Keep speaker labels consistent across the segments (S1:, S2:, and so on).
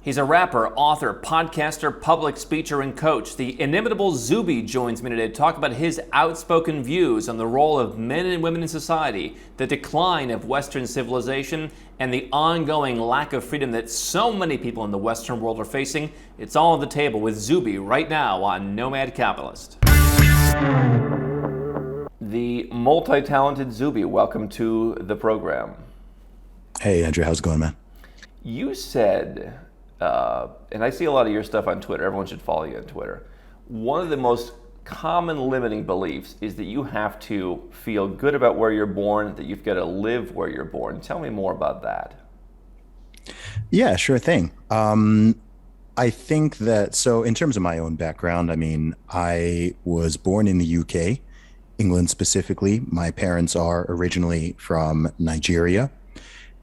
S1: He's a rapper, author, podcaster, public speaker, and coach. The inimitable Zuby joins me today to talk about his outspoken views on the role of men and women in society, the decline of Western civilization, and the ongoing lack of freedom that so many people in the Western world are facing. It's all on the table with Zuby right now on Nomad Capitalist. The multi-talented Zuby, welcome to the program.
S2: Hey, Andrew, how's it going, man?
S1: You said, and I see a lot of your stuff on Twitter, everyone should follow you on Twitter, one of the most common limiting beliefs is that you have to feel good about where you're born, that you've got to live where you're born. Tell me more about that.
S2: Yeah, sure thing. I think that, so in terms of my own background, I was born in the UK, England specifically. My parents are originally from Nigeria.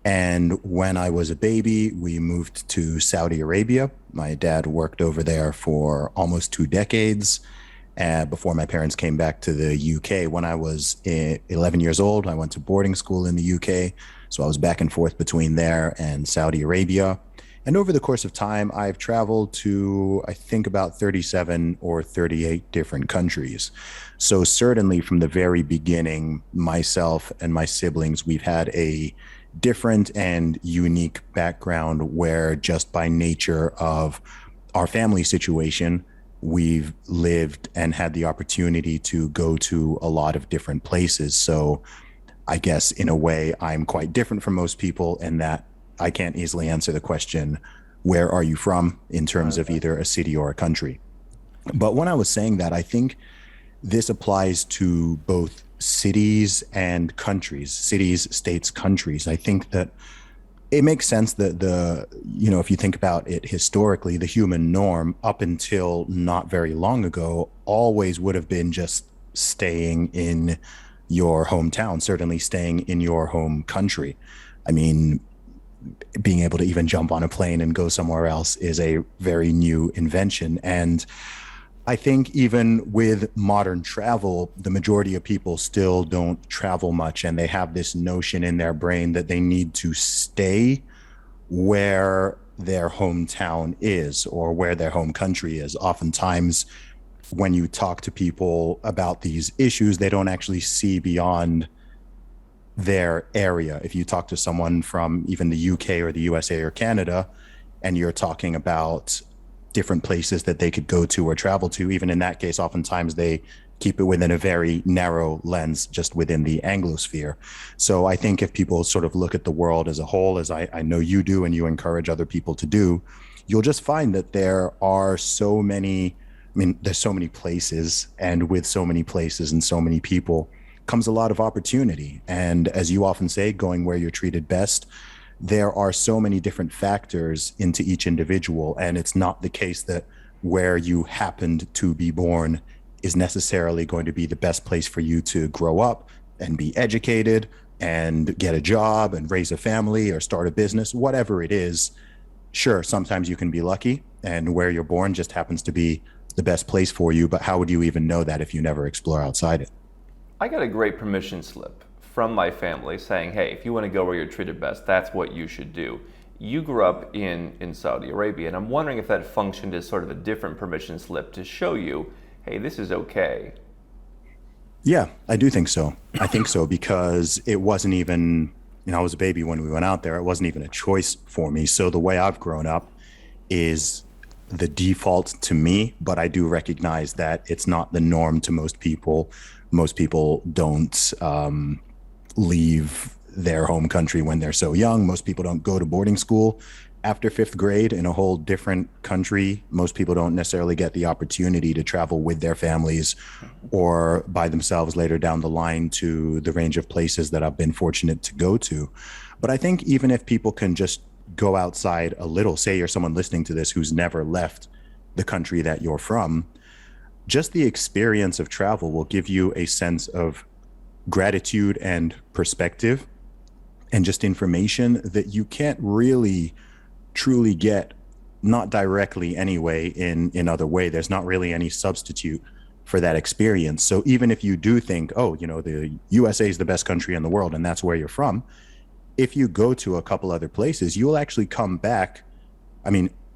S2: And when I was a baby, we moved to Saudi Arabia. My dad worked over there for almost 2 decades before my parents came back to the UK. When I was 11 years old, I went to boarding school in the UK. So I was back and forth between there and Saudi Arabia. And over the course of time, I've traveled to, I think, about 37 or 38 different countries. So certainly from the very beginning, myself and my siblings, we've had a different and unique background where just by nature of our family situation, we've lived and had the opportunity to go to a lot of different places. So I guess in a way, I'm quite different from most people in that I can't easily answer the question, where are you from, in terms of either a city or a country. But when I was saying that, I think this applies to both cities and countries, cities, states, countries. I think that it makes sense that if you think about it historically, the human norm up until not very long ago always would have been just staying in your hometown, certainly staying in your home country. I mean, being able to even jump on a plane and go somewhere else is a very new invention. And I think even with modern travel, the majority of people still don't travel much, and they have this notion in their brain that they need to stay where their hometown is or where their home country is. Oftentimes, when you talk to people about these issues, they don't actually see beyond their area. If you talk to someone from even the UK or the USA or Canada, and you're talking about different places that they could go to or travel to, even in that case, oftentimes they keep it within a very narrow lens, just within the Anglosphere. So I think if people sort of look at the world as a whole, as I know you do and you encourage other people to do, you'll just find that there are so many, there's so many places, and with so many places and so many people comes a lot of opportunity. And as you often say, going where you're treated best, there are so many different factors into each individual. And it's not the case that where you happened to be born is necessarily going to be the best place for you to grow up and be educated and get a job and raise a family or start a business, whatever it is. Sure, sometimes you can be lucky and where you're born just happens to be the best place for you. But how would you even know that if you never explore outside it?
S1: I got a great permission slip from my family saying, hey, if you want to go where you're treated best, that's what you should do. You grew up in Saudi Arabia, and I'm wondering if that functioned as sort of a different permission slip to show you, hey, this is okay.
S2: Yeah, I do think so. I think so because it wasn't even, I was a baby when we went out there. It wasn't even a choice for me. So the way I've grown up is the default to me, but I do recognize that it's not the norm to most people. Most people don't leave their home country when they're so young. Most people don't go to boarding school after 5th grade in a whole different country. Most people don't necessarily get the opportunity to travel with their families or by themselves later down the line to the range of places that I've been fortunate to go to. But I think even if people can just go outside a little, say you're someone listening to this who's never left the country that you're from, just the experience of travel will give you a sense of gratitude and perspective and just information that you can't really truly get, not directly anyway, in other way. There's not really any substitute for that experience. So even if you do think, oh, the USA is the best country in the world and that's where you're from, if you go to a couple other places, you'll actually come back.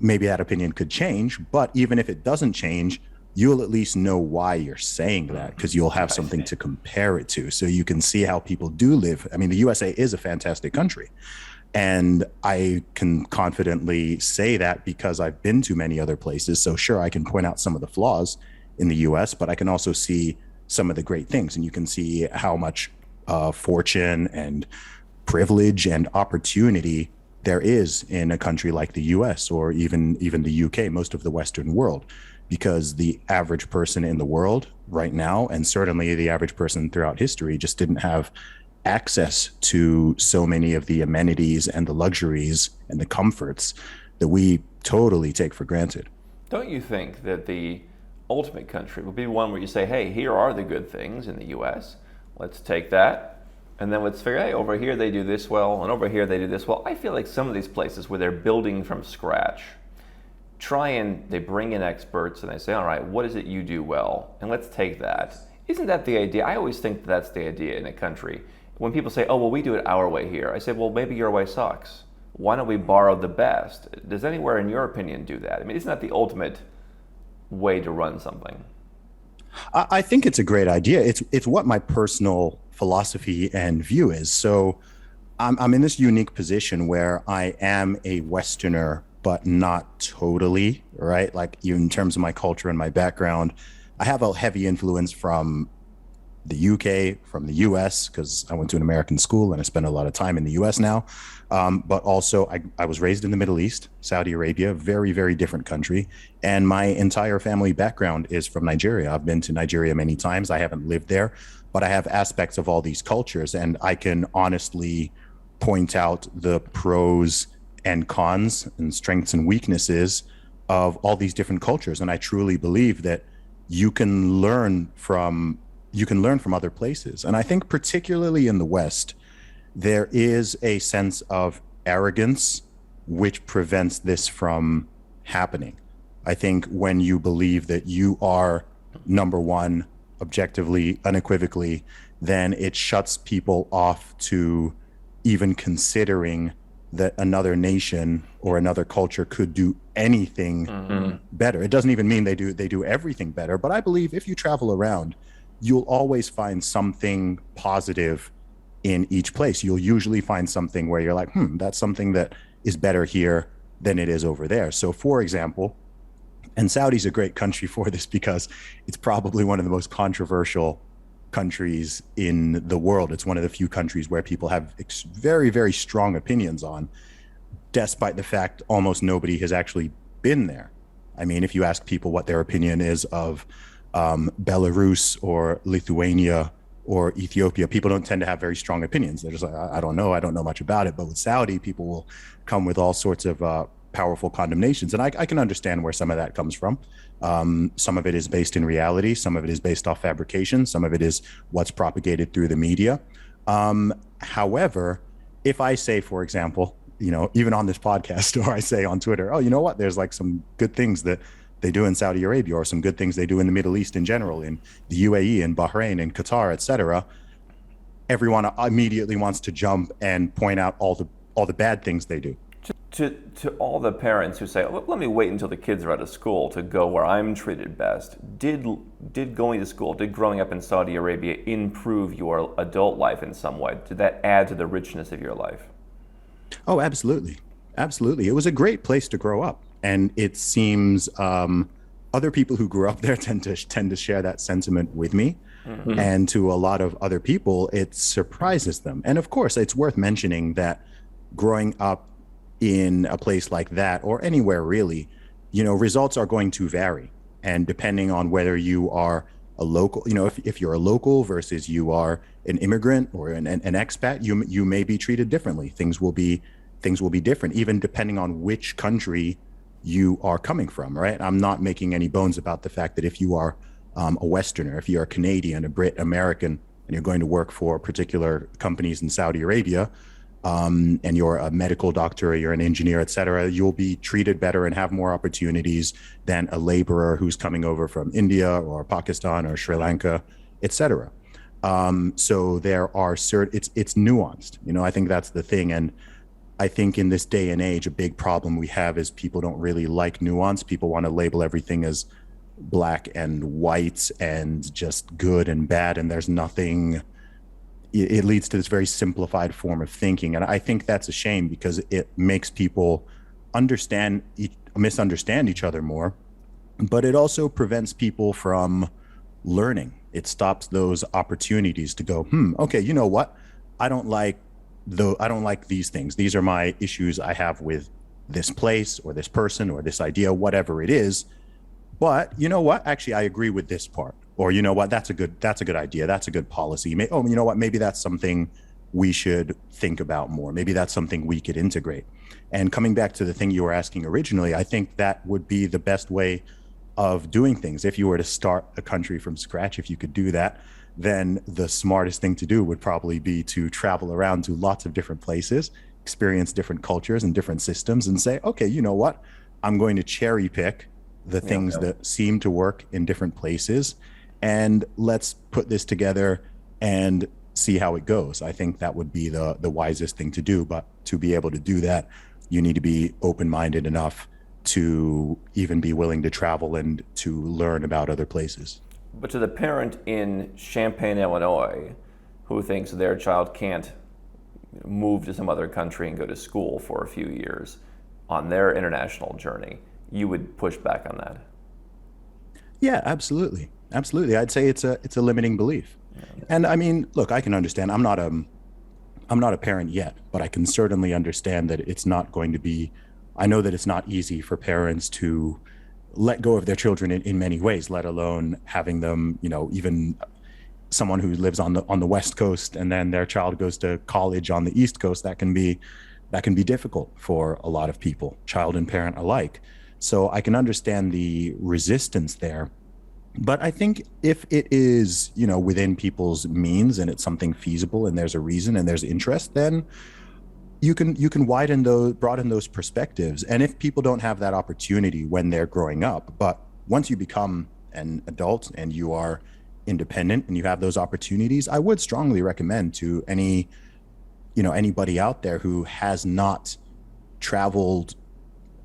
S2: maybe that opinion could change. But even if it doesn't change, you'll at least know why you're saying that, because you'll have something to compare it to. So you can see how people do live. I mean, the USA is a fantastic country. And I can confidently say that because I've been to many other places. So sure, I can point out some of the flaws in the US, but I can also see some of the great things. And you can see how much fortune and privilege and opportunity there is in a country like the US, or even the UK, most of the Western world, because the average person in the world right now, and certainly the average person throughout history, just didn't have access to so many of the amenities and the luxuries and the comforts that we totally take for granted.
S1: Don't you think that the ultimate country would be one where you say, hey, here are the good things in the US, let's take that, and then let's figure, hey, over here they do this well, and over here they do this well. I feel like some of these places where they're building from scratch, they bring in experts and they say, all right, what is it you do well? And let's take that. Isn't that the idea? I always think that's the idea in a country. When people say, oh, well, we do it our way here, I say, well, maybe your way sucks. Why don't we borrow the best? Does anywhere, in your opinion, do that? I mean, isn't that the ultimate way to run something?
S2: I think it's a great idea. It's what my personal philosophy and view is. So I'm in this unique position where I am a Westerner, but not totally, right? Like, in terms of my culture and my background, I have a heavy influence from the UK, from the US, because I went to an American school and I spend a lot of time in the US now. But also I was raised in the Middle East, Saudi Arabia, very, very different country. And my entire family background is from Nigeria. I've been to Nigeria many times. I haven't lived there, but I have aspects of all these cultures, and I can honestly point out the pros and cons and strengths and weaknesses of all these different cultures. And I truly believe that you can learn from other places. And I think particularly in the West, there is a sense of arrogance which prevents this from happening. I think when you believe that you are number one, objectively, unequivocally, then it shuts people off to even considering that another nation or another culture could do anything better. It doesn't even mean they do everything better, but I believe if you travel around, you'll always find something positive in each place. You'll usually find something where you're like, that's something that is better here than it is over there. So for example, and Saudi's a great country for this because it's probably one of the most controversial countries in the world. It's one of the few countries where people have very, very strong opinions on, despite the fact almost nobody has actually been there. I mean, if you ask people what their opinion is of Belarus or Lithuania or Ethiopia, people don't tend to have very strong opinions. They're just like, I don't know much about it. But with Saudi, people will come with all sorts of powerful condemnations. And I can understand where some of that comes from. Some of it is based in reality. Some of it is based off fabrication. Some of it is what's propagated through the media. However, if I say, for example, even on this podcast, or I say on Twitter, oh, you know what, there's like some good things that they do in Saudi Arabia, or some good things they do in the Middle East in general, in the UAE, in Bahrain, in Qatar, etc. Everyone immediately wants to jump and point out all the bad things they do.
S1: To all the parents who say, let me wait until the kids are out of school to go where I'm treated best, did going to school, did growing up in Saudi Arabia improve your adult life in some way? Did that add to the richness of your life?
S2: Oh, absolutely. Absolutely. It was a great place to grow up. And it seems other people who grew up there tend to share that sentiment with me. Mm-hmm. And to a lot of other people, it surprises them. And of course, it's worth mentioning that growing up in a place like that, or anywhere really, results are going to vary. And depending on whether you are a local, if you're a local versus you are an immigrant or an expat, you may be treated differently. Things will be different, even depending on which country you are coming from, right? I'm not making any bones about the fact that if you are a Westerner, if you're a Canadian, a Brit, American, and you're going to work for particular companies in Saudi Arabia, and you're a medical doctor, or you're an engineer, et cetera, you'll be treated better and have more opportunities than a laborer who's coming over from India or Pakistan or Sri Lanka, et cetera. So there are it's nuanced. I think that's the thing. And I think in this day and age, a big problem we have is people don't really like nuance. People want to label everything as black and white and just good and bad. And there's nothing, it leads to this very simplified form of thinking. And I think that's a shame because it makes people misunderstand each other more, but it also prevents people from learning. It stops those opportunities to go, okay, you know what? I don't like I don't like these things. These are my issues I have with this place or this person or this idea, whatever it is. But you know what? Actually, I agree with this part. Or you know what? That's a good idea. That's a good policy. You know what? Maybe that's something we should think about more. Maybe that's something we could integrate. And coming back to the thing you were asking originally, I think that would be the best way of doing things. If you were to start a country from scratch, if you could do that, then the smartest thing to do would probably be to travel around to lots of different places, experience different cultures and different systems, and say, okay, you know what? I'm going to cherry pick the things that seem to work in different places, and let's put this together and see how it goes. I think that would be the wisest thing to do. But to be able to do that, you need to be open-minded enough to even be willing to travel and to learn about other places.
S1: But to the parent in Champaign, Illinois, who thinks their child can't move to some other country and go to school for a few years on their international journey, you would push back on that.
S2: Yeah, absolutely. Absolutely. I'd say it's a limiting belief. And I mean, look, I can understand. I'm not a parent yet, but I can certainly understand that it's not going to be, I know that it's not easy for parents to let go of their children in many ways, let alone having them, even someone who lives on the West Coast and then their child goes to college on the East Coast. That can be difficult for a lot of people, child and parent alike. So I can understand the resistance there. But I think if it is, within people's means and it's something feasible and there's a reason and there's interest, then you can broaden those perspectives. And if people don't have that opportunity when they're growing up, but once you become an adult and you are independent and you have those opportunities, I would strongly recommend to anybody out there who has not traveled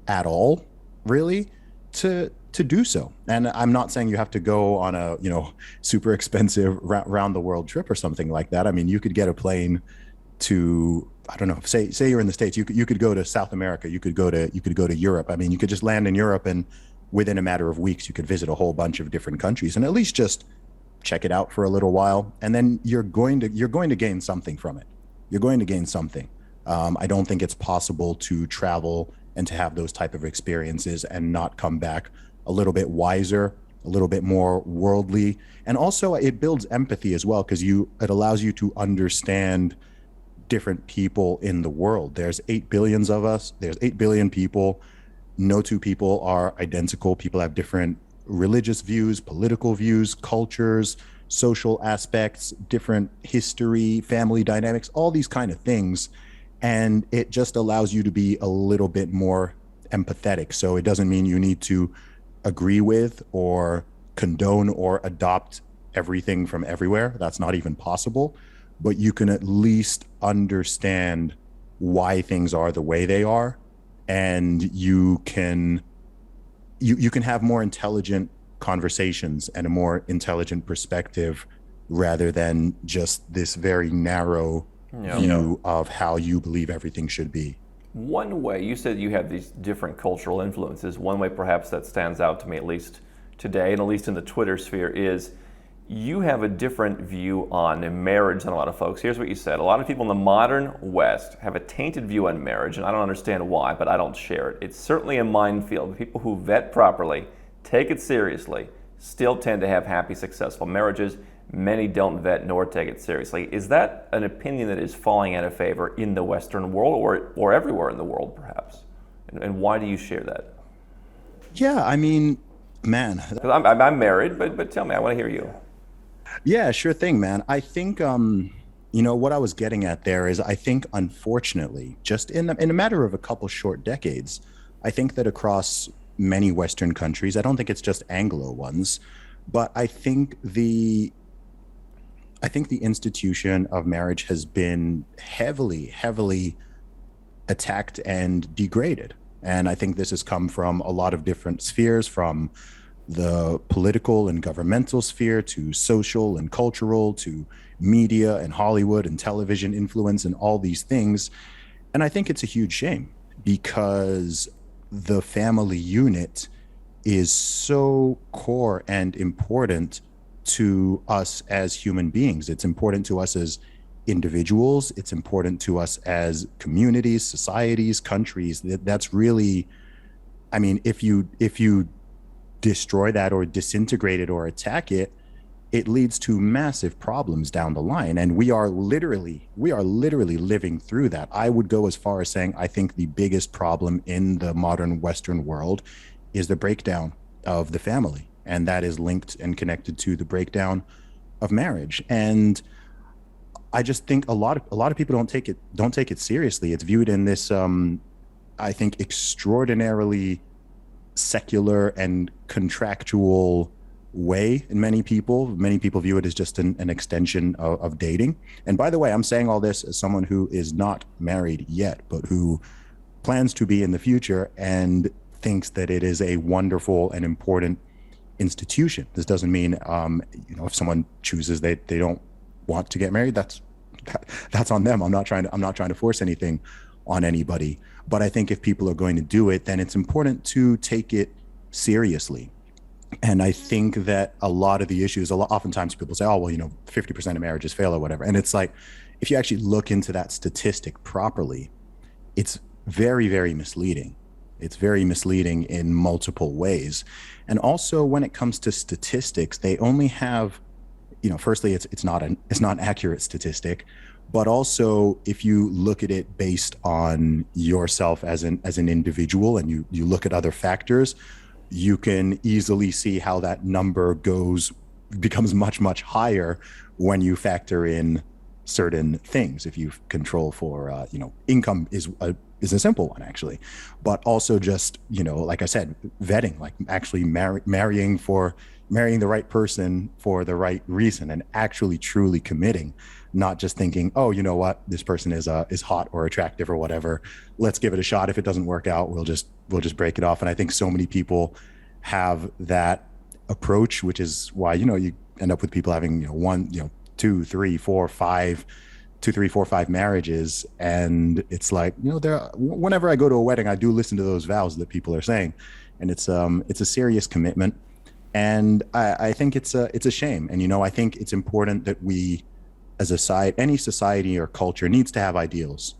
S2: at all, really, to do so. And I'm not saying you have to go on a super expensive round the world trip or something like that. I mean, you could get a plane to, I don't know, say you're in the States, you could go to South America, you could go to Europe. I mean, you could just land in Europe and within a matter of weeks you could visit a whole bunch of different countries and at least just check it out for a little while, and then you're going to gain something from it. You're going to gain something. I don't think it's possible to travel and to have those type of experiences and not come back a little bit wiser, a little bit more worldly. And also it builds empathy as well, because it allows you to understand different people in the world. There's 8 billion of us. There's 8 billion people. No two people are identical. People have different religious views, political views, cultures, social aspects, different history, family dynamics, all these kind of things. And it just allows you to be a little bit more empathetic. So it doesn't mean you need to agree with or condone or adopt everything from everywhere. That's not even possible. But you can at least understand why things are the way they are, and you can have more intelligent conversations and a more intelligent perspective rather than just this very narrow view of how you believe everything should be.
S1: One way, you said you have these different cultural influences. One way perhaps that stands out to me, at least today, and at least in the Twitter sphere, is you have a different view on marriage than a lot of folks. Here's what you said. A lot of people in the modern West have a tainted view on marriage, and I don't understand why, but I don't share it. It's certainly a minefield. People who vet properly, take it seriously, still tend to have happy, successful marriages. Many don't vet nor take it seriously. Is that an opinion that is falling out of favor in the Western world or everywhere in the world, perhaps? And why do you share that?
S2: Yeah, I mean, man.
S1: I'm married, but tell me, I want to hear you.
S2: Yeah, sure thing, man. I think, what I was getting at there is I think, unfortunately, just in a matter of a couple short decades, I think that across many Western countries, I don't think it's just Anglo ones, but I think the institution of marriage has been heavily attacked and degraded. And I think this has come from a lot of different spheres, from the political and governmental sphere to social and cultural to media and Hollywood and television influence and all these things. And I think it's a huge shame because the family unit is so core and important to us as human beings. It's important to us as individuals. It's important to us as communities, societies, countries. That's really, I mean, if you destroy that or disintegrate it or attack it, it leads to massive problems down the line. And we are literally living through that. I would go as far as saying I think the biggest problem in the modern Western world is the breakdown of the family, and that is linked and connected to the breakdown of marriage. And I just think a lot of people don't take it seriously. It's viewed in this I think extraordinarily secular and contractual way in many people. Many people view it as just an extension of dating. And by the way, I'm saying all this as someone who is not married yet, but who plans to be in the future and thinks that it is a wonderful and important institution. This doesn't mean, if someone chooses they don't want to get married, that's on them. I'm not trying to force anything on anybody. But I think if people are going to do it, then it's important to take it seriously. And I think that a lot of the issues, oftentimes people say, oh, well, 50% of marriages fail or whatever. And it's like, if you actually look into that statistic properly, it's very, very misleading. It's very misleading in multiple ways. And also when it comes to statistics, they only have, firstly, it's not an accurate statistic, but also if you look at it based on yourself as an individual and you look at other factors, you can easily see how that number becomes much, much higher when you factor in certain things. If you control for, income is a simple one actually, but also just, like I said, vetting, like actually marrying the right person for the right reason and actually truly committing, not just thinking, oh, you know what, this person is hot or attractive or whatever. Let's give it a shot. If it doesn't work out, we'll just break it off. And I think so many people have that approach, which is why, you end up with people having, two, three, four, five marriages. And it's like, whenever I go to a wedding, I do listen to those vows that people are saying. And it's a serious commitment. And I think it's a shame. And, I think it's important that we, as a society, any society or culture needs to have ideals.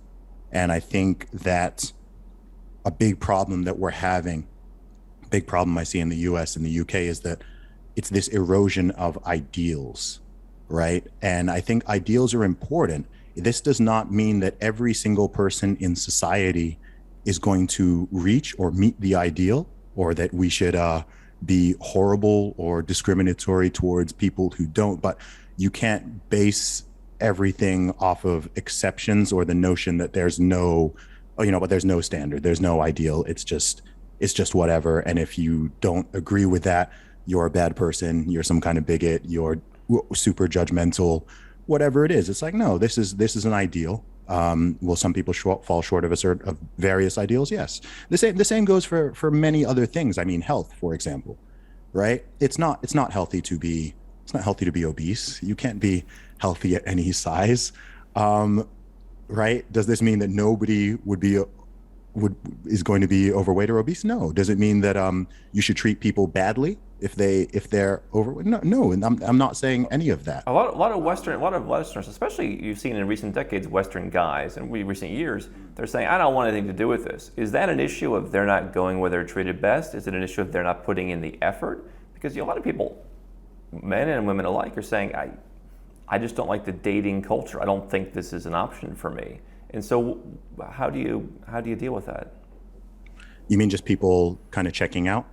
S2: And I think that a big problem I see in the US and the UK is that it's this erosion of ideals, right? And I think ideals are important. This does not mean that every single person in society is going to reach or meet the ideal, or that we should be horrible or discriminatory towards people who don't. But you can't base everything off of exceptions or the notion that there's no standard, there's no ideal. It's just whatever. And if you don't agree with that, you're a bad person, you're some kind of bigot, you're super judgmental, whatever it is. It's like, no, this is an ideal. Will some people fall short of various ideals? Yes. The same goes for many other things. I mean, health, for example, right? It's not healthy to be obese. You can't be healthy at any size, right? Does this mean that nobody is going to be overweight or obese? No. Does it mean that you should treat people badly if they're overweight? No. And I'm not saying any of that.
S1: A lot of Westerners, especially you've seen in recent decades, Western guys in recent years, they're saying, I don't want anything to do with this. Is that an issue of they're not going where they're treated best? Is it an issue of they're not putting in the effort? Because a lot of people, men and women alike, are saying, I just don't like the dating culture. I don't think this is an option for me. And so how do you deal with that?
S2: You mean just people kind of checking out?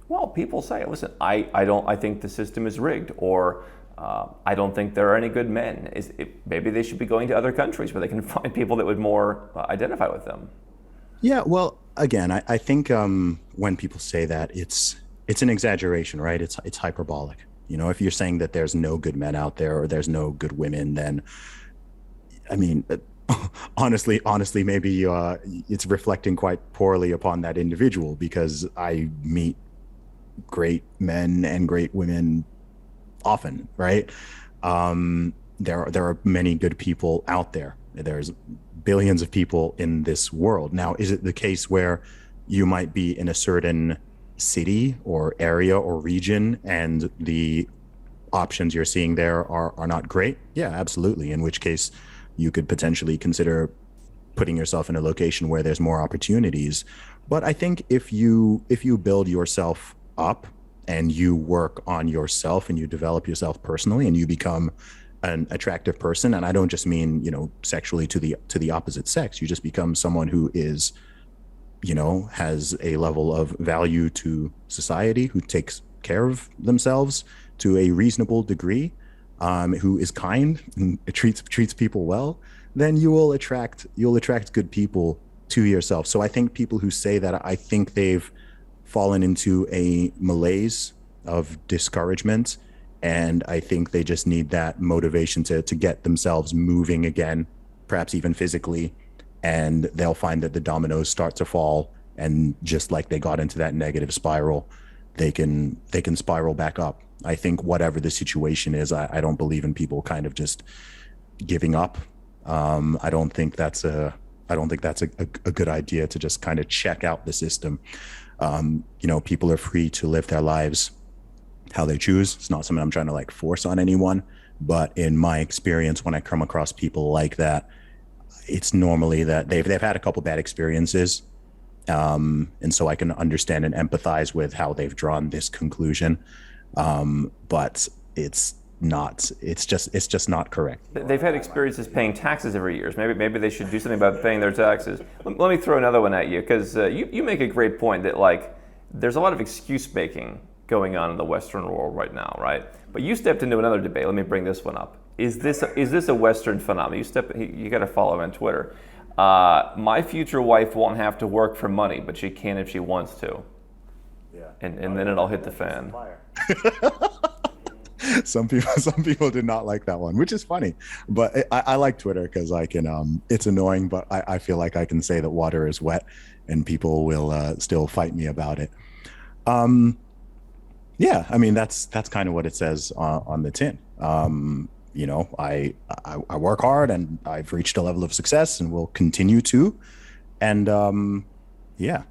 S1: Well, people say, listen, I think the system is rigged, or I don't think there are any good men. Maybe they should be going to other countries where they can find people that would more identify with them.
S2: Yeah, well, again, I think when people say that, it's an exaggeration, right? It's hyperbolic. If you're saying that there's no good men out there or there's no good women, then, I mean, Honestly, maybe it's reflecting quite poorly upon that individual because I meet great men and great women often, right? There are many good people out there. There's billions of people in this world. Now, is it the case where you might be in a certain city or area or region and the options you're seeing there are not great? Yeah, absolutely. In which case, you could potentially consider putting yourself in a location where there's more opportunities. But I think if you build yourself up and you work on yourself and you develop yourself personally and you become an attractive person, and I don't just mean, sexually to the opposite sex, you just become someone who is, has a level of value to society, who takes care of themselves to a reasonable degree, who is kind and treats people well, then you'll attract good people to yourself. So I think people who say that, I think they've fallen into a malaise of discouragement, and I think they just need that motivation to get themselves moving again, perhaps even physically, and they'll find that the dominoes start to fall, and just like they got into that negative spiral, they can spiral back up. I think whatever the situation is, I don't believe in people kind of just giving up. I don't think that's a good idea to just kind of check out the system. People are free to live their lives how they choose. It's not something I'm trying to like force on anyone, but in my experience, when I come across people like that, it's normally that they've had a couple bad experiences. And so I can understand and empathize with how they've drawn this conclusion. But it's just not correct.
S1: They've had experiences paying taxes every year. Maybe they should do something about paying their taxes. Let me throw another one at you, because you make a great point that like there's a lot of excuse making going on in the Western world right now, right? But you stepped into another debate. Let me bring this one up. Is this a Western phenomenon? You got to follow him on Twitter. My future wife won't have to work for money, but she can if she wants to. Yeah. And then it'll hit the fan.
S2: Some people did not like that one, which is funny, but I like Twitter because I can, it's annoying, but I feel like I can say that water is wet and people will still fight me about it. Yeah, I mean, that's kind of what it says on the tin. I work hard and I've reached a level of success and will continue to. And yeah,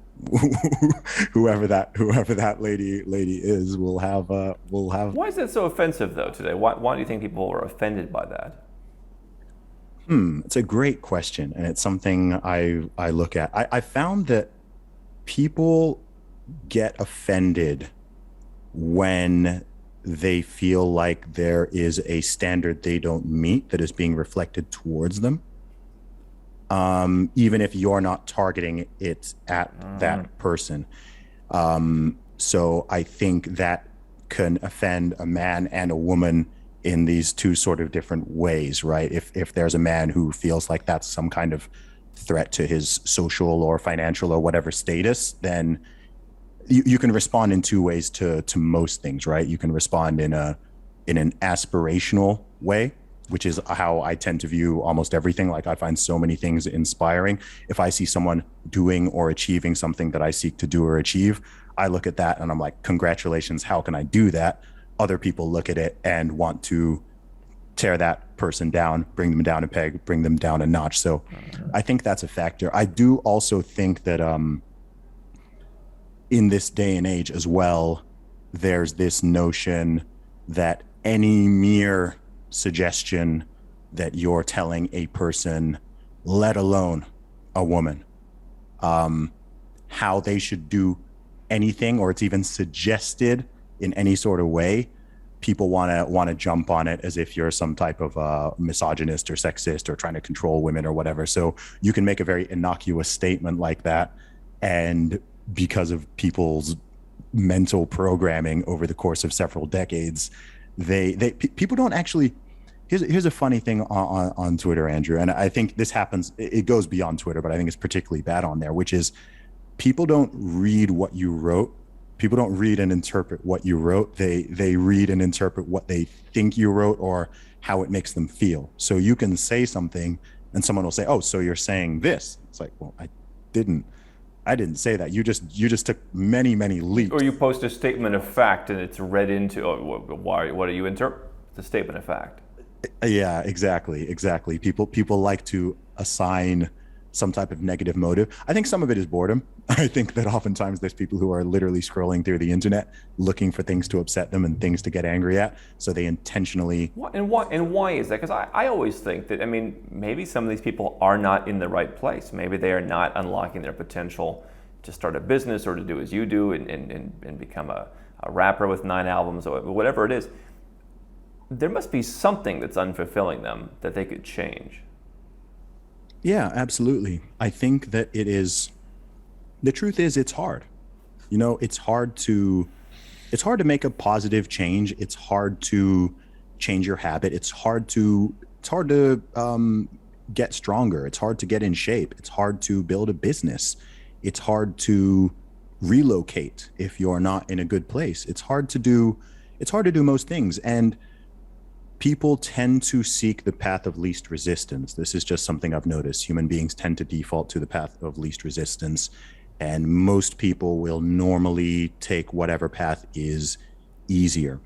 S2: whoever that lady is will have.
S1: Why is that so offensive though today? Why do you think people are offended by that?
S2: It's a great question, and it's something I look at. I found that people get offended when they feel like there is a standard they don't meet that is being reflected towards them. Even if you're not targeting it at that person. So I think that can offend a man and a woman in these two sort of different ways, right? If there's a man who feels like that's some kind of threat to his social or financial or whatever status, then you can respond in two ways to most things, right? You can respond in an aspirational way, which is how I tend to view almost everything. Like I find so many things inspiring. If I see someone doing or achieving something that I seek to do or achieve, I look at that and I'm like, congratulations, how can I do that? Other people look at it and want to tear that person down, bring them down a peg, bring them down a notch. So I think that's a factor. I do also think that in this day and age as well, there's this notion that any mere suggestion that you're telling a person, let alone a woman, how they should do anything, or it's even suggested in any sort of way, people want to jump on it as if you're some type of misogynist or sexist or trying to control women or whatever. So you can make a very innocuous statement like that, and because of people's mental programming over the course of several decades, people don't actually. Here's a funny thing on Twitter, Andrew, and I think this happens. It goes beyond Twitter, but I think it's particularly bad on there, which is people don't read what you wrote. People don't read and interpret what you wrote. They read and interpret what they think you wrote or how it makes them feel. So you can say something and someone will say, "Oh, so you're saying this?" It's like, well, didn't I didn't say that. You just took many
S1: Or
S2: leaps.
S1: you post a statement of fact and it's read into, oh, why? What are you interpret? It's a statement of fact.
S2: Yeah, exactly. People like to assign some type of negative motive. I think some of it is boredom. I think that oftentimes there's people who are literally scrolling through the internet looking for things to upset them and things to get angry at. So they intentionally.
S1: Why is that? Because I always think that, I mean, maybe some of these people are not in the right place. Maybe they are not unlocking their potential to start a business or to do as you do and become a rapper with 9 albums or whatever it is. There must be something that's unfulfilling them that they could change.
S2: Yeah, absolutely. I think that it is. The truth is, it's hard. It's hard to make a positive change. It's hard to change your habit. It's hard to get stronger. It's hard to get in shape. It's hard to build a business. It's hard to relocate if you're not in a good place. It's hard to do most things. And people tend to seek the path of least resistance. This is just something I've noticed. Human beings tend to default to the path of least resistance. And most people will normally take whatever path is easier.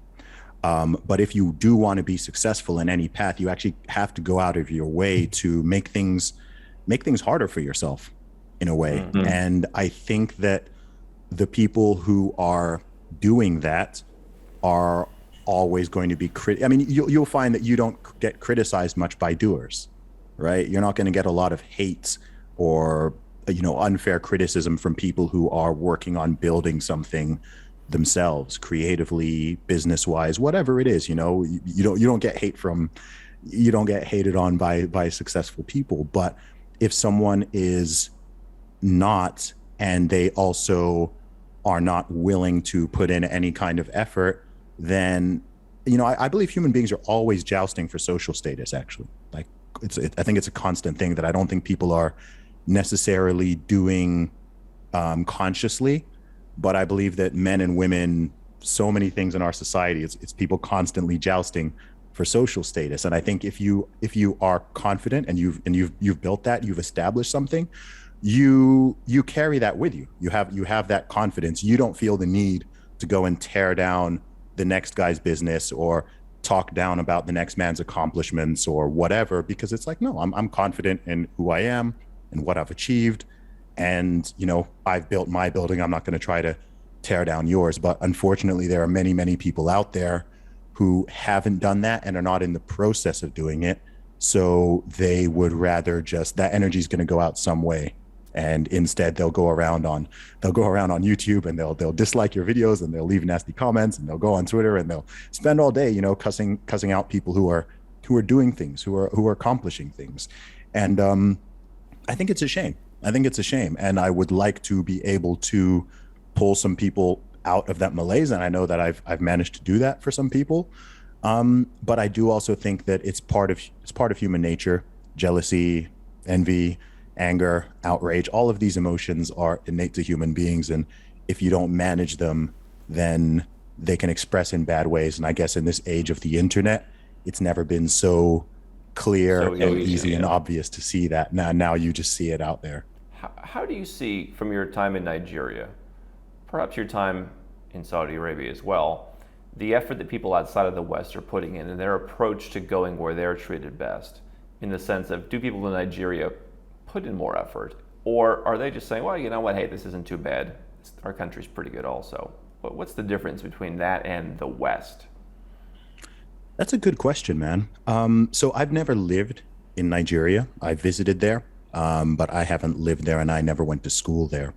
S2: But if you do want to be successful in any path, you actually have to go out of your way to make things harder for yourself in a way. Mm-hmm. And I think that the people who are doing that are always going to be I mean, you'll find that you don't get criticized much by doers, right? You're not going to get a lot of hate or unfair criticism from people who are working on building something themselves, creatively, business wise, whatever it is. You don't get hated on by successful people. But if someone is not, and they also are not willing to put in any kind of effort, then I believe human beings are always jousting for social status. Actually, like I think it's a constant thing that I don't think people are necessarily doing consciously, but I believe that men and women, so many things in our society, it's people constantly jousting for social status. And I think if you are confident and you've built that, you've established something, you carry that with you. You have that confidence. You don't feel the need to go and tear down the next guy's business or talk down about the next man's accomplishments or whatever, because it's like, no, I'm confident in who I am and what I've achieved. And, I've built my building. I'm not going to try to tear down yours. But unfortunately, there are many people out there who haven't done that and are not in the process of doing it. So they would rather that energy is going to go out some way. And instead they'll go around on YouTube and they'll dislike your videos and they'll leave nasty comments and they'll go on Twitter and they'll spend all day, cussing out people who are doing things, who are accomplishing things. And I think it's a shame. And I would like to be able to pull some people out of that malaise. And I know that I've managed to do that for some people. But I do also think that it's part of human nature. Jealousy, envy, anger, outrage, all of these emotions are innate to human beings. And if you don't manage them, then they can express in bad ways. And I guess in this age of the internet, it's never been so clear and easy and obvious to see that. Now you just see it out there.
S1: How do you see, from your time in Nigeria, perhaps your time in Saudi Arabia as well, the effort that people outside of the West are putting in and their approach to going where they're treated best, in the sense of, do people in Nigeria put in more effort, or are they just saying, well, you know what, hey, this isn't too bad, our country's pretty good also? What's the difference between that and the West?
S2: That's a good question, man. So I've never lived in Nigeria. I visited there, but I haven't lived there and I never went to school there.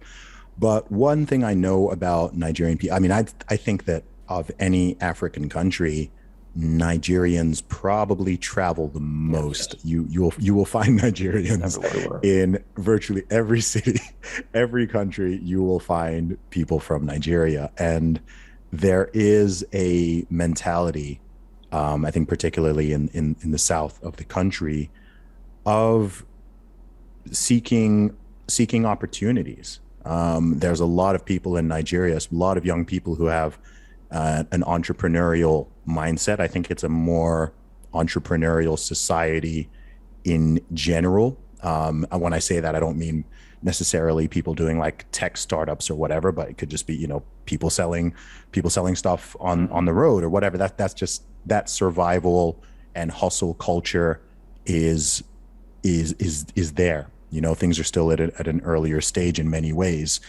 S2: But one thing I know about Nigerian people, I mean, I think that of any African country, Nigerians probably travel the most. Yes. You will find Nigerians in virtually every city, every country. You will find people from Nigeria, and there is a mentality, I think particularly in the south of the country, of seeking opportunities. There's a lot of people in Nigeria, a lot of young people who have an entrepreneurial mindset. I think it's a more entrepreneurial society in general. And when I say that, I don't mean necessarily people doing like tech startups or whatever, but it could just be, people selling stuff on the road or whatever. That's just that survival and hustle culture is is there. Things are still at an earlier stage in many ways.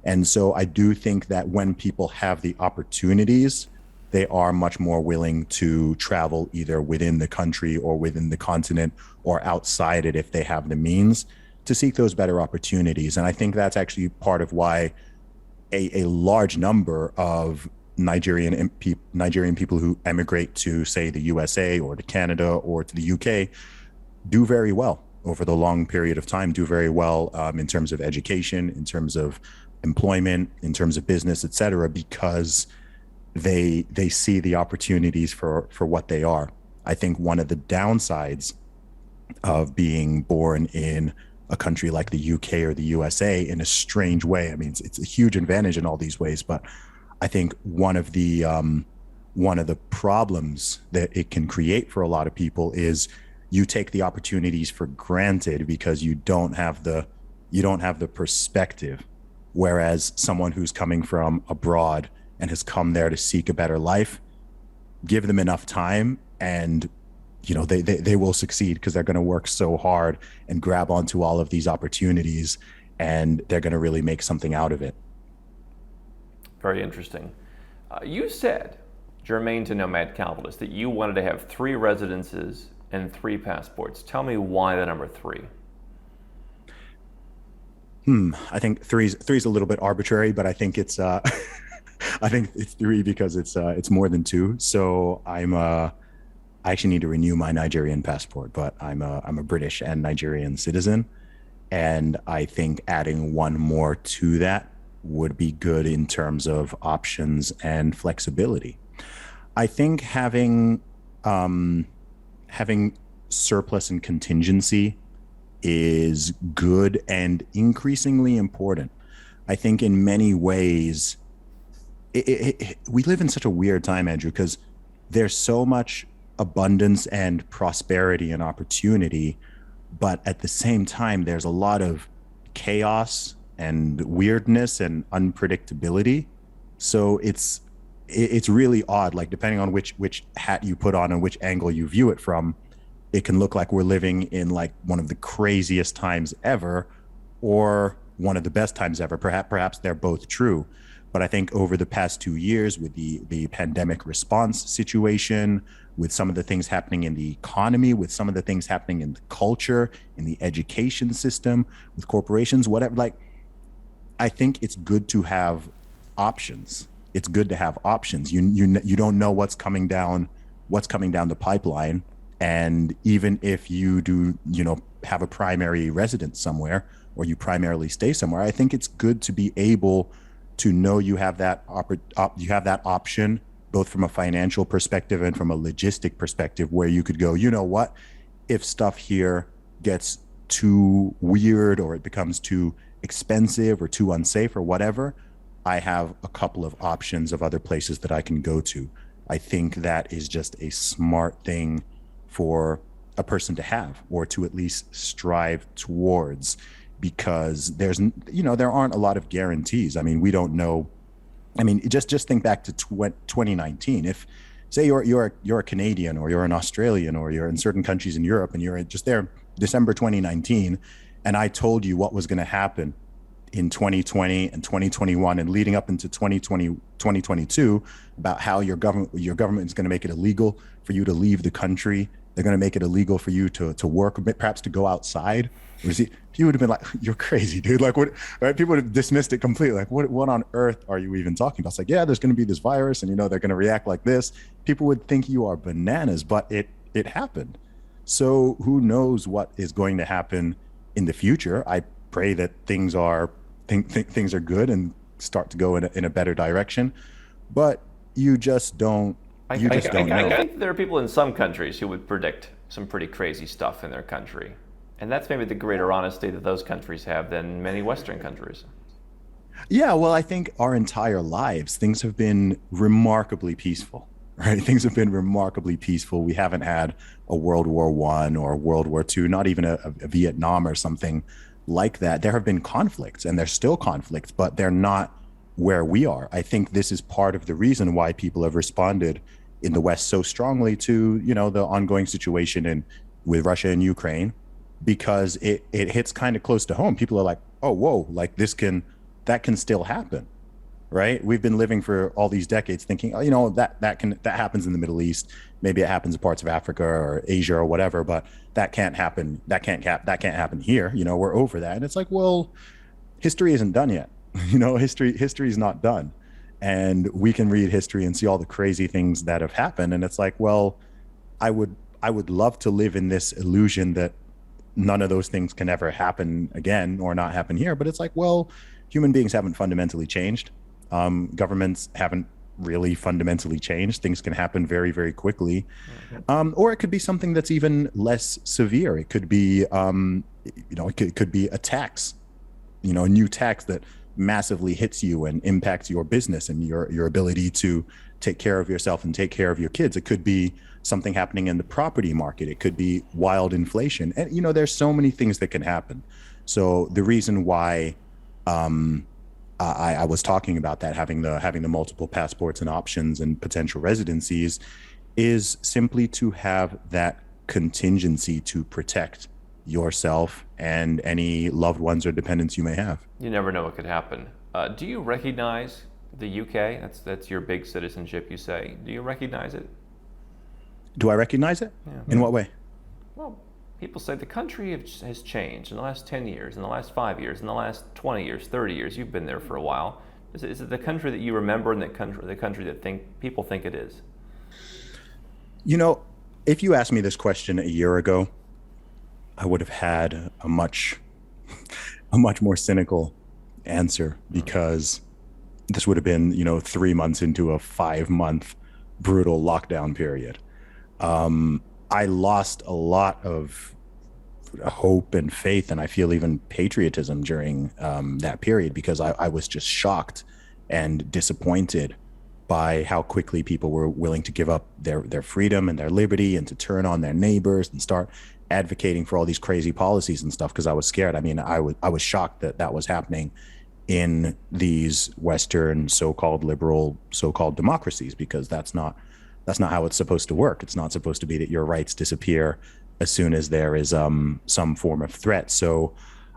S2: And so I do think that when people have the opportunities, they are much more willing to travel either within the country or within the continent or outside it if they have the means to seek those better opportunities. And I think that's actually part of why a large number of Nigerian people who emigrate to, say, the USA or to Canada or to the UK do very well over the long period of time, do very well in terms of education, in terms of employment, in terms of business, et cetera, because they see the opportunities for what they are. I think one of the downsides of being born in a country like the UK or the USA, in a strange way, I mean, it's a huge advantage in all these ways, but I think one of the problems that it can create for a lot of people is you take the opportunities for granted because you don't have the perspective. Whereas someone who's coming from abroad and has come there to seek a better life, give them enough time and they will succeed because they're going to work so hard and grab onto all of these opportunities, and they're going to really make something out of it.
S1: Very interesting. You said, germane to Nomad Capitalist, that you wanted to have 3 residences and 3 passports. Tell me why the number 3.
S2: I think three's a little bit arbitrary, but I think it's I think it's 3 because it's more than 2. So I actually need to renew my Nigerian passport, but I'm a British and Nigerian citizen, and I think adding one more to that would be good in terms of options and flexibility. I think having surplus and contingency is good and increasingly important. I think in many ways, we live in such a weird time, Andrew, because there's so much abundance and prosperity and opportunity, but at the same time, there's a lot of chaos and weirdness and unpredictability. So it's really odd. Like, depending on which hat you put on and which angle you view it from, it can look like we're living in like one of the craziest times ever, or one of the best times ever. Perhaps they're both true. But I think over the past 2 years, with the pandemic response situation, with some of the things happening in the economy, with some of the things happening in the culture, in the education system, with corporations, whatever, like, I think it's good to have options. It's good to have options. You don't know what's coming down the pipeline. And even if you do, have a primary residence somewhere, or you primarily stay somewhere, I think it's good to be able to know you have that option, both from a financial perspective and from a logistic perspective, where you could go, you know what, if stuff here gets too weird or it becomes too expensive or too unsafe or whatever, I have a couple of options of other places that I can go to. I think that is just a smart thing for a person to have, or to at least strive towards, because there aren't a lot of guarantees. I mean, we don't know. I mean, just think back to 2019. If, say, you're a Canadian, or you're an Australian, or you're in certain countries in Europe, and you're just there December 2019, and I told you what was going to happen in 2020 and 2021 and leading up into 2022 about how your government is going to make it illegal for you to leave the country. They're going to make it illegal for you to work, perhaps to go outside. You would have been like, you're crazy, dude. Like, what? Right? People would have dismissed it completely. Like, what on earth are you even talking about? It's like, yeah, there's going to be this virus, and they're going to react like this. People would think you are bananas, but it happened. So who knows what is going to happen in the future? I pray that things are good and start to go in a better direction, but you just don't.
S1: I think there are people in some countries who would predict some pretty crazy stuff in their country. And that's maybe the greater honesty that those countries have than many Western countries.
S2: Yeah, well, I think our entire lives, things have been remarkably peaceful, right? Things have been remarkably peaceful. We haven't had a World War I or World War II, not even a Vietnam or something like that. There have been conflicts, and there's still conflicts, but they're not where we are. I think this is part of the reason why people have responded in the West so strongly to, the ongoing situation with Russia and Ukraine, because it hits kind of close to home. People are like, oh, whoa, like that can still happen, right? We've been living for all these decades thinking, oh, that happens in the Middle East. Maybe it happens in parts of Africa or Asia or whatever, but that can't happen. That can't happen here. We're over that. And it's like, well, history isn't done yet. History is not done. And we can read history and see all the crazy things that have happened. And it's like, well, I would love to live in this illusion that none of those things can ever happen again or not happen here. But it's like, well, human beings haven't fundamentally changed. Governments haven't really fundamentally changed. Things can happen very, very quickly. Or it could be something that's even less severe. It could be, it could be a tax, a new tax that massively hits you and impacts your business and your ability to take care of yourself and take care of your kids. It could be something happening in the property market. It could be wild inflation. And, there's so many things that can happen. So the reason why I was talking about that, having the multiple passports and options and potential residencies, is simply to have that contingency to protect yourself and any loved ones or dependents you may have.
S1: You never know what could happen. Do you recognize the UK? That's your big citizenship, you say. Do you recognize it?
S2: Do I recognize it?
S1: Yeah.
S2: In what way?
S1: Well, people say the country has changed in the last 10 years, in the last 5 years, in the last 20 years, 30 years. You've been there for a while. Is it the country that you remember and the country that people think it is?
S2: If you asked me this question a year ago, I would have had a much more cynical answer, because this would have been, 3 months into a 5-month brutal lockdown period. I lost a lot of hope and faith, and I feel even patriotism during that period, because I was just shocked and disappointed by how quickly people were willing to give up their freedom and their liberty and to turn on their neighbors and start advocating for all these crazy policies and stuff, because I was scared. I mean, I was shocked that was happening in these Western so-called liberal, so-called democracies, because that's not how it's supposed to work. It's not supposed to be that your rights disappear as soon as there is some form of threat. So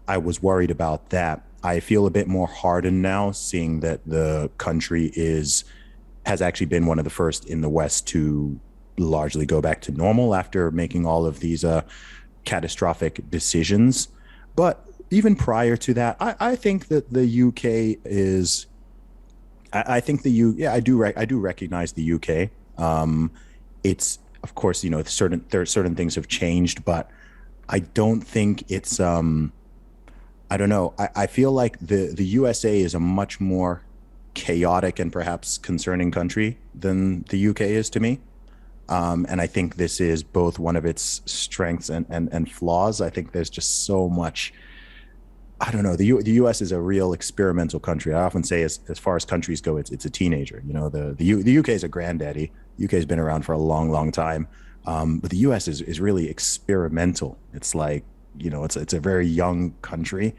S2: I was worried about that. I feel a bit more hardened now, seeing that the country has actually been one of the first in the West to largely go back to normal after making all of these catastrophic decisions. But even prior to that, I think that the UK is. I think I do recognize the UK. It's, of course, certain things have changed, but I don't think it's. I don't know. I feel like the USA is a much more chaotic and perhaps concerning country than the UK is to me. And I think this is both one of its strengths and flaws. I think there's just so much. I don't know. The U.S. is a real experimental country. I often say, as far as countries go, it's a teenager. The U.K. is a granddaddy. U.K. has been around for a long, long time, but the U.S. is really experimental. It's like, it's a very young country,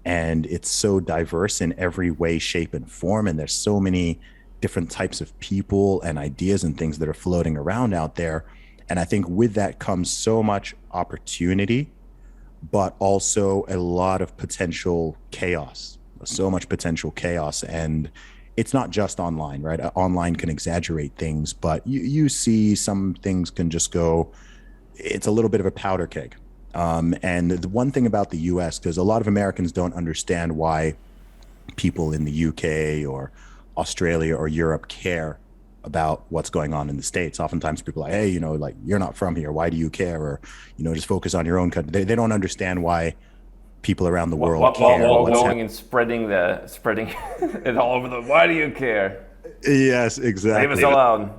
S2: and it's so diverse in every way, shape, and form. And there's so many different types of people and ideas and things that are floating around out there. And I think with that comes so much opportunity, but also a lot of potential chaos, so much potential chaos. And it's not just online, right? Online can exaggerate things, but you see some things can just go, it's a little bit of a powder keg. And the one thing about the US, because a lot of Americans don't understand why people in the UK or Australia or Europe care about what's going on in the States. Oftentimes people are like, hey, like, you're not from here. Why do you care? Or, just focus on your own country. They don't understand why people around the world care.
S1: While going and spreading it all over why do you care?
S2: Yes, exactly.
S1: Leave us alone.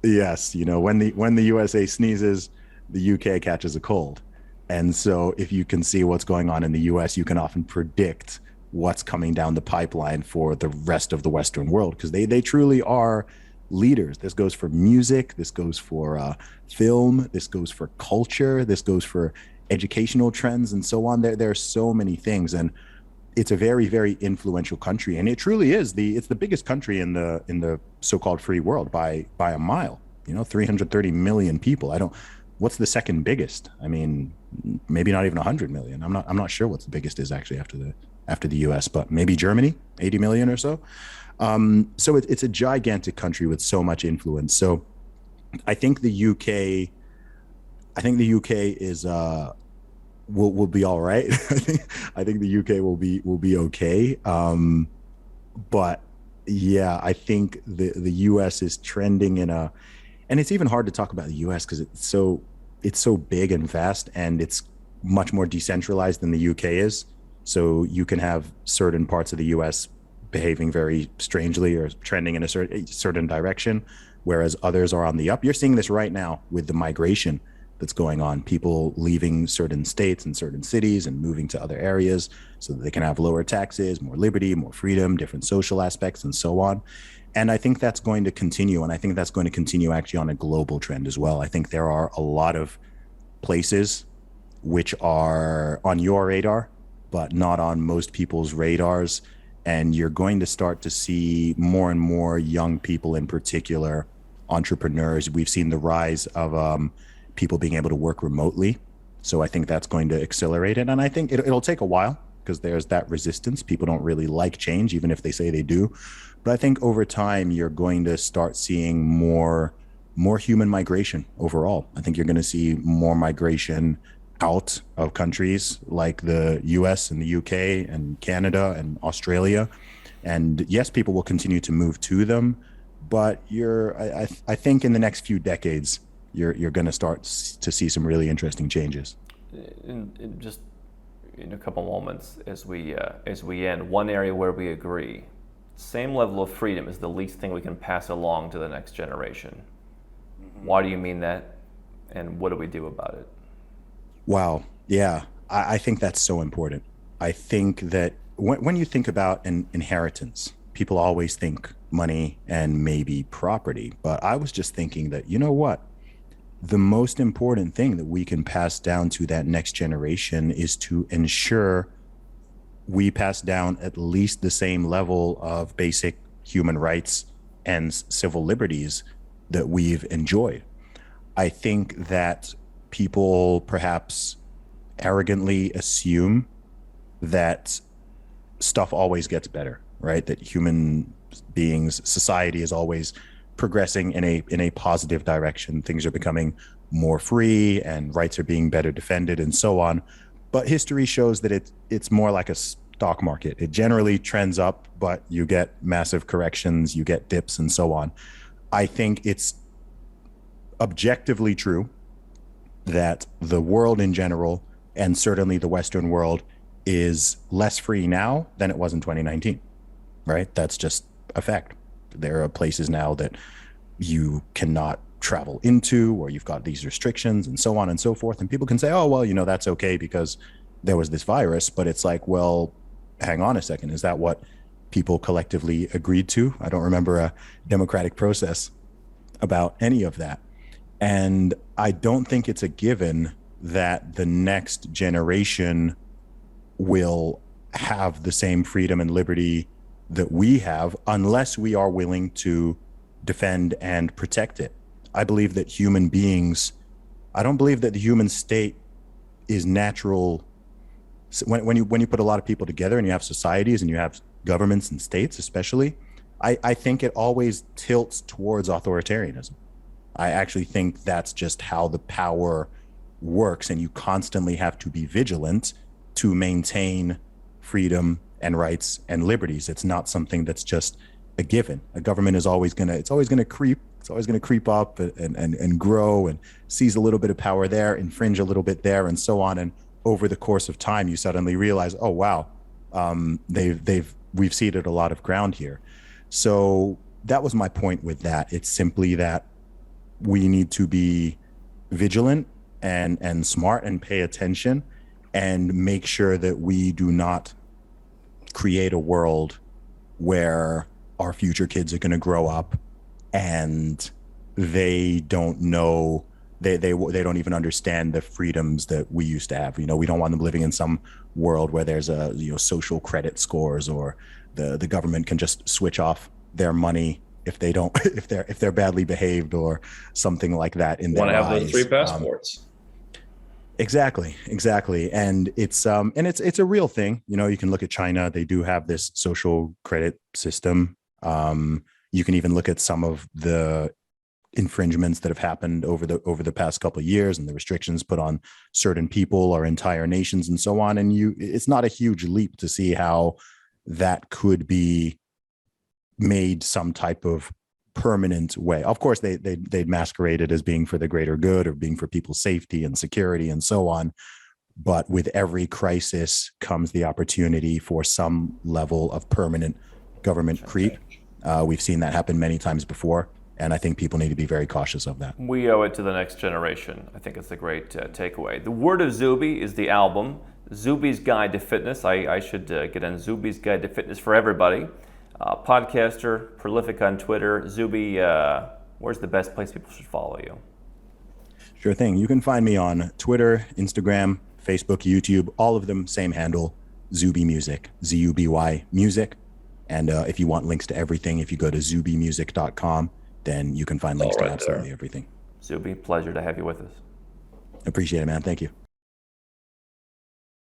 S2: Yes. When the USA sneezes, the UK catches a cold. And so if you can see what's going on in the US, you can often predict what's coming down the pipeline for the rest of the Western world, because they truly are leaders. This goes for music. This goes for film. This goes for culture. This goes for educational trends and so on. There are so many things, and it's a very, very influential country, and it truly is it's the biggest country in the so-called free world by a mile. 330 million people. What's the second biggest? I mean, maybe not even 100 million. I'm not sure what the biggest is actually after the US, but maybe Germany, 80 million or so. So it's a gigantic country with so much influence. So I think the UK is will be all right. I think the UK will be okay. But yeah, I think the US is trending and it's even hard to talk about the US because it's so big and vast, and it's much more decentralized than the UK is. So you can have certain parts of the US behaving very strangely or trending in a certain direction, whereas others are on the up. You're seeing this right now with the migration that's going on, people leaving certain states and certain cities and moving to other areas so that they can have lower taxes, more liberty, more freedom, different social aspects, and so on. And I think that's going to continue. And I think that's going to continue actually on a global trend as well. I think there are a lot of places which are on your radar, but not on most people's radars. And you're going to start to see more and more young people, in particular, entrepreneurs. We've seen the rise of people being able to work remotely. So I think that's going to accelerate it. And I think it'll take a while because there's that resistance. People don't really like change, even if they say they do. But I think over time, you're going to start seeing more human migration overall. I think you're going to see more migration out of countries like the US and the UK and Canada and Australia. And yes, people will continue to move to them, but I think in the next few decades, you're going to start to see some really interesting changes.
S1: Just in a couple moments as we end, one area where we agree, same level of freedom is the least thing we can pass along to the next generation. Mm-hmm. Why do you mean that? And what do we do about it?
S2: Wow. Yeah, I think that's so important. I think that when you think about an inheritance, people always think money and maybe property. But I was just thinking that, you know what? The most important thing that we can pass down to that next generation is to ensure we pass down at least the same level of basic human rights and civil liberties that we've enjoyed. I think that people perhaps arrogantly assume that stuff always gets better, right? That human beings, society is always progressing in a positive direction. Things are becoming more free and rights are being better defended and so on. But history shows that it's more like a stock market. It generally trends up, but you get massive corrections, you get dips and so on. I think it's objectively true that the world in general, and certainly the Western world, is less free now than it was in 2019, right? That's just a fact. There are places now that you cannot travel into, or you've got these restrictions and so on and so forth. And people can say, oh, well, that's okay because there was this virus. But it's like, well, hang on a second. Is that what people collectively agreed to? I don't remember a democratic process about any of that. And I don't think it's a given that the next generation will have the same freedom and liberty that we have unless we are willing to defend and protect it. I believe that human beings, I don't believe that the human state is natural. When you put a lot of people together and you have societies and you have governments and states especially, I think it always tilts towards authoritarianism. I actually think that's just how the power works, and you constantly have to be vigilant to maintain freedom and rights and liberties. It's not something that's just a given. A government is always going to creep up and grow and seize a little bit of power there, infringe a little bit there, and so on. And over the course of time, you suddenly realize, oh wow, we've ceded a lot of ground here. So that was my point with that. It's simply that we need to be vigilant and smart and pay attention and make sure that we do not create a world where our future kids are going to grow up and they don't know, they don't even understand the freedoms that we used to have. We don't want them living in some world where there's a social credit scores, or the government can just switch off their money if they don't if they're badly behaved or something like that in
S3: Want
S2: their
S3: to have those
S2: eyes.
S3: 3 passports.
S2: Exactly. And it's a real thing. You can look at China. They do have this social credit system. You can even look at some of the infringements that have happened over the past couple of years, and the restrictions put on certain people or entire nations and so on. And it's not a huge leap to see how that could be made some type of permanent way. Of course, they'd masquerade it as being for the greater good, or being for people's safety and security and so on. But with every crisis comes the opportunity for some level of permanent government creep. We've seen that happen many times before, and I think people need to be very cautious of that.
S1: We owe it to the next generation. I think it's a great takeaway. The Word of Zuby is the album. Zuby's Guide to Fitness. I should get on Zuby's Guide to Fitness for everybody. Podcaster, prolific on Twitter. Zuby, where's the best place people should follow you?
S2: Sure thing. You can find me on Twitter, Instagram, Facebook, YouTube, all of them, same handle, Zuby Music, Zuby Music. And if you want links to everything, if you go to zubymusic.com, then you can find links to absolutely everything.
S1: Zuby, pleasure to have you with us.
S2: Appreciate it, man. Thank you.